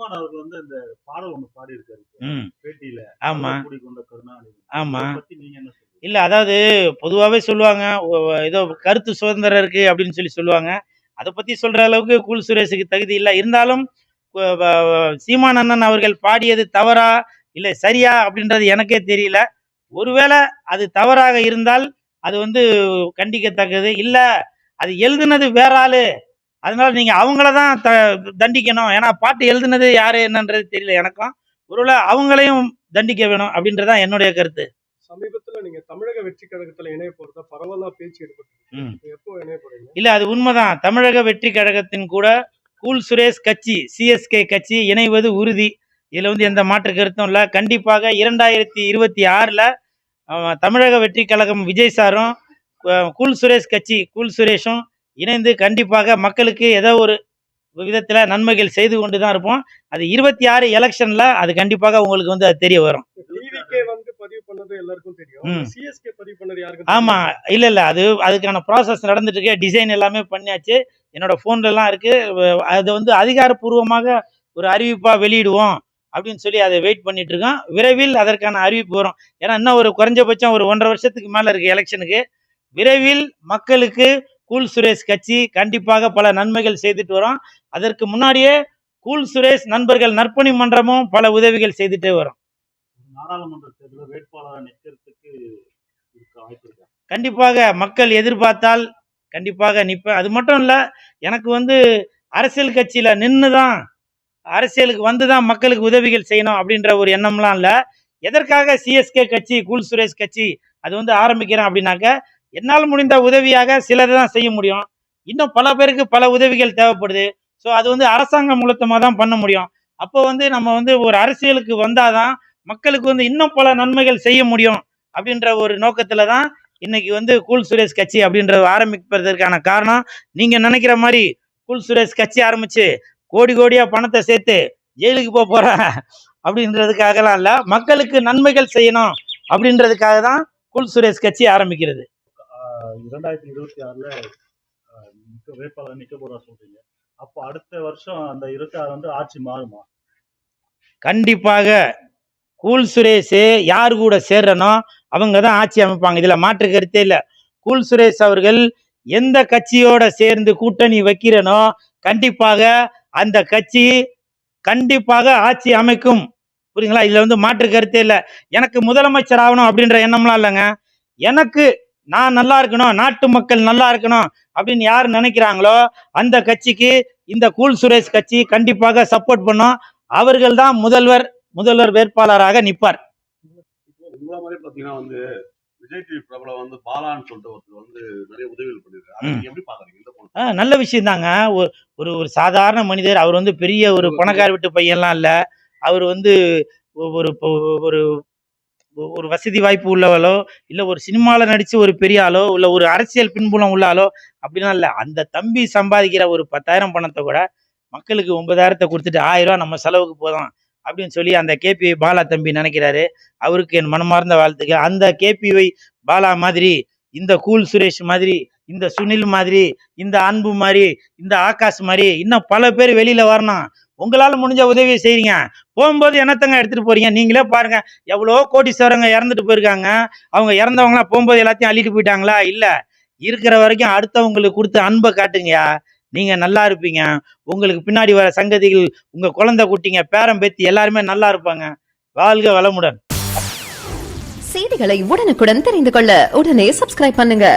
சீமான் அவர்கள் வந்து இந்த பாடல் ஒண்ணு பாடி இருக்காரு பேட்டியில. ஆமா கொண்ட கருணாநிதி. ஆமா பத்தி நீங்க என்ன சொல்றீங்க? இல்ல அதாவது பொதுவாவே சொல்லுவாங்க ஏதோ கருத்து சுதந்திரம் இருக்கு அப்படின்னு சொல்லுவாங்க. அதை பத்தி சொல்ற அளவுக்கு கூல் சுரேஷுக்கு தகுதி இல்லை. இருந்தாலும் சீமான் அண்ணன் அவர்கள் பாடியது தவறா இல்ல சரியா அப்படின்றது எனக்கே தெரியல. ஒருவேளை அது தவறாக இருந்தால் அது வந்து கண்டிக்கத்தக்கது. இல்ல அது எழுதுனது வேற ஆளு, அதனால நீங்க அவங்களதான் தண்டிக்கணும். ஏன்னா பாட்டு எழுதுனது யாரு என்னன்றது தெரியல எனக்கும். ஒருவேளை அவங்களையும் தண்டிக்க வேணும் அப்படின்றதான் என்னுடைய கருத்து. சமீபத்துல நீங்க தமிழக வெற்றி கழகத்துல இணைய போறதா பரவலா பேச்சு எடுப்பட்டு எப்போ இணைய போறீங்க? இல்ல அது உண்மைதான். தமிழக வெற்றி கழகத்தின் கூட கூல் சுரேஷ் கட்சி சிஎஸ்கே கட்சி இணைவது உறுதி. இதுல வந்து எந்த மாற்று கருத்தும் இல்ல. கண்டிப்பாக 2026 தமிழக வெற்றி கழகம் விஜய் சாரும் கூல் சுரேஷ் கட்சி கூல் சுரேஷும் இணைந்து கண்டிப்பாக மக்களுக்கு ஏதோ ஒரு விதத்துல நன்மைகள் செய்து கொண்டுதான் இருப்போம். அது 26 எலெக்ஷன்ல அது கண்டிப்பாக உங்களுக்கு வந்து அது தெரிய வரும். ஆமா இல்ல அது அதுக்கான ப்ராசஸ் நடந்துட்டு இருக்கு. டிசைன் எல்லாமே பண்ணியாச்சு. என்னோட போன்ல எல்லாம் இருக்கு. அது வந்து அதிகாரப்பூர்வமாக ஒரு அறிவிப்பா வெளியிடுவோம் அப்படின்னு சொல்லி அதை வெயிட் பண்ணிட்டு இருக்கோம். விரைவில் அதற்கான அறிவிப்பு வரும். ஏன்னா இன்னும் ஒரு குறைஞ்சபட்சம் ஒரு 1.5 வருஷத்துக்கு மேல இருக்கு எலெக்ஷனுக்கு. விரைவில் மக்களுக்கு கூல் சுரேஷ் கட்சி கண்டிப்பாக பல நன்மைகள் செய்துட்டு வரும். அதற்கு முன்னாடியே கூல் சுரேஷ் நண்பர்கள் நற்பணி மன்றமும் பல உதவிகள் செய்துட்டே வரும். நாடாளுமன்ற தேர்தலில் வேட்பாளராக நிற்கிறதுக்கு கண்டிப்பாக மக்கள் எதிர்பார்த்தால் கண்டிப்பாக நிற்பேன். அது மட்டும் இல்ல, எனக்கு வந்து அரசியல் கட்சியில நின்றுதான் அரசியலுக்கு வந்துதான் மக்களுக்கு உதவிகள் செய்யணும் அப்படின்ற ஒரு எண்ணம்லாம் இல்லை. எதற்காக சிஎஸ்கே கட்சி கூல் சுரேஷ் கட்சி அது வந்து ஆரம்பிக்கிறேன் அப்படின்னாக்க, என்னால் முடிந்த உதவியாக சிலதை தான் செய்ய முடியும். இன்னும் பல பேருக்கு பல உதவிகள் தேவைப்படுது. ஸோ அது வந்து அரசாங்கம் மூலத்தமாக தான் பண்ண முடியும். அப்போ வந்து நம்ம வந்து ஒரு அரசியலுக்கு வந்தாதான் மக்களுக்கு வந்து இன்னும் பல நன்மைகள் செய்ய முடியும் அப்படின்ற ஒரு நோக்கத்துல தான் இன்னைக்கு வந்து கூல் சுரேஷ் கட்சி அப்படின்றத ஆரம்பிப்பதற்கான காரணம். நீங்க நினைக்கிற மாதிரி கூல் சுரேஷ் கட்சி ஆரம்பிச்சு கோடி கோடியா பணத்தை சேர்த்து ஜெயிலுக்கு போற அப்படின்றதுக்காகலாம் இல்ல, மக்களுக்கு நன்மைகள் செய்யணும் அப்படின்றதுக்காக தான் கூல் சுரேஷ் கட்சி ஆரம்பிக்கிறது. 2026 வேட்பாளர் நிக்க போறா சொல்றீங்க. அப்போ அடுத்த வருஷம் அந்த 26 வந்து ஆட்சி மாறுமா? கண்டிப்பாக கூல் சுரேஷ் யார் கூட சேர்றனோ அவங்க தான் ஆட்சி அமைப்பாங்க. இதுல மாற்று கருத்தே இல்லை. கூல் சுரேஷ் அவர்கள் எந்த கட்சியோட சேர்ந்து கூட்டணி வைக்கிறனோ கண்டிப்பாக அந்த கட்சி கண்டிப்பாக ஆட்சி அமைக்கும். புரியுங்களா? இதுல வந்து மாற்று கருத்தே இல்லை. எனக்கு முதலமைச்சர் ஆகணும் அப்படின்ற எண்ணம்லாம் இல்லைங்க. எனக்கு நான் நல்லா இருக்கணும், நாட்டு மக்கள் நல்லா இருக்கணும் அப்படின்னு யார் நினைக்கிறாங்களோ அந்த கட்சிக்கு இந்த கூல் சுரேஷ் கட்சி கண்டிப்பாக சப்போர்ட் பண்ணும். அவர்கள் தான் முதல்வர் வேட்பாளராக நிற்பார். உங்கள மாதிரி பாத்தீங்கன்னா வந்து விஜய் டிவி பிரபலம் வந்து பாலான்னு சொல்லிட்டு ஒருத்தர் வந்து நிறைய உதவிகள் பண்ணிருக்காரு. எப்படி பாக்குறீங்க? நல்ல விஷயம் தாங்க. ஒரு சாதாரண மனிதர். அவர் வந்து பெரிய ஒரு பணக்கார வீட்டு பையன்லாம் இல்ல. அவர் வந்து ஒரு ஒரு ஒரு வசதி வாய்ப்பு உள்ளவளோ இல்ல ஒரு சினிமால நடிச்சு ஒரு பெரிய ஆளோ இல்ல ஒரு அரசியல் பின்புலம் உள்ள ஆளோ அப்படிலாம் இல்ல. அந்த தம்பி சம்பாதிக்கிற ஒரு 10,000 பணத்தை கூட மக்களுக்கு 9,000 கொடுத்துட்டு 1000 ரூபாய் நம்ம செலவுக்கு போதும் அப்படின்னு சொல்லி அந்த கேபிஐ பாலா தம்பி நினைக்கிறாரு. அவருக்கு என் மனமார்ந்த வாழ்த்துக்கள். அந்த கேபிஐ பாலா மாதிரி, இந்த கூல் சுரேஷ் மாதிரி, இந்த சுனில் மாதிரி, இந்த அன்பு மாதிரி, இந்த ஆகாஷ் மாதிரி இன்னும் பல பேர் வெளியில வரணும். உங்களால முடிஞ்ச உதவியை செய்றீங்க. போகும்போது என்னத்தங்க எடுத்துட்டு போறீங்க? நீங்களே பாருங்க, எவ்வளோ கோடீஸ்வரங்க இறந்துட்டு போயிருக்காங்க. அவங்க இறந்தவங்களாம் போகும்போது எல்லாத்தையும் அள்ளிட்டு போயிட்டாங்களா? இல்ல, இருக்கிற வரைக்கும் அடுத்தவங்களுக்கு கொடுத்து அன்பை காட்டுங்கயா. நீங்க நல்லா இருப்பீங்க. உங்களுக்கு பின்னாடி வர சங்கதிகள், உங்க குழந்தை குட்டிங்க, பேரம் பேத்தி எல்லாருமே நல்லா இருப்பாங்க. வாழ்க வளமுடன். செய்திகளை உடனுக்குடன் தெரிந்து கொள்ள உடனே சப்ஸ்கிரைப் பண்ணுங்க.